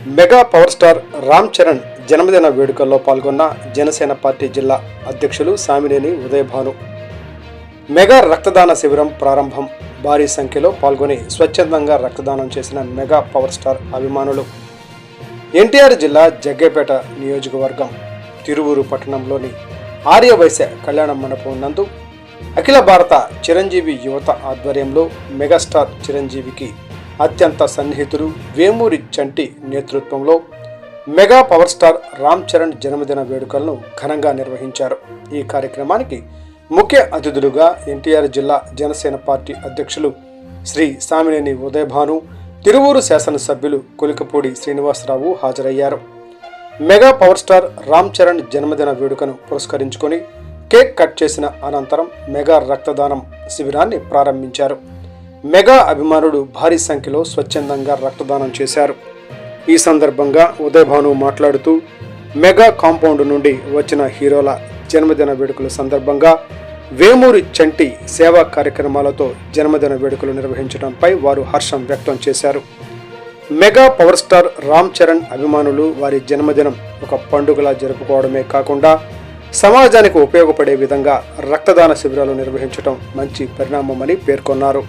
Mega power star Ram Charan జన్మదిన వేడుకల్లో పాల్గొన్న జనసేన పార్టీ జిల్లా అధ్యక్షులు సామినేని ఉదయభాను. మెగా రక్తదాన శిబిరం ప్రారంభం. భారీ సంఖ్యలో పాల్గొని స్వచ్ఛందంగా రక్తదానం చేసిన మెగా పవర్ స్టార్ అభిమానులు. ఎన్టీఆర్ జిల్లా జగ్గేపేట నియోజకవర్గం తిరువూరు పట్టణంలోని ఆర్యవైశ్య కళ్యాణ మండపం నందు అఖిల భారత చిరంజీవి యువత ఆధ్వర్యంలో మెగాస్టార్ చిరంజీవికి అత్యంత సన్నిహితులు వేమూరి చంటి నేతృత్వంలో mega power star Ram Charan జన్మదిన వేడుకలను ఘనంగా నిర్వహించారు. ఈ కార్యక్రమానికి ముఖ్య అతిథులుగా ఎన్టీఆర్ జిల్లా జనసేన పార్టీ అధ్యక్షులు శ్రీ సామినేని ఉదయభాను, తిరువూరు శాసనసభ్యులు కొలికపూడి శ్రీనివాసరావు హాజరయ్యారు. Mega power star Ram Charan జన్మదిన వేడుకను పురస్కరించుకొని కేక్ కట్ చేసిన అనంతరం మెగా రక్తదానం శిబిరాన్ని ప్రారంభించారు. మెగా అభిమానులు భారీ సంఖ్యలో స్వచ్ఛందంగా రక్తదానం చేశారు. ఈ సందర్భంగా ఉదయభాను మాట్లాడుతూ మెగా కాంపౌండ్ నుండి వచ్చిన హీరోల జన్మదిన వేడుకల సందర్భంగా వేమూరి చంటి సేవా కార్యక్రమాలతో జన్మదిన వేడుకలు నిర్వహించడంపై వారు హర్షం వ్యక్తం చేశారు. Mega power star Ram Charan అభిమానులు వారి జన్మదినం ఒక పండుగలా జరుపుకోవడమే కాకుండా సమాజానికి ఉపయోగపడే విధంగా రక్తదాన శిబిరాలు నిర్వహించడం మంచి పరిణామమని పేర్కొన్నారు.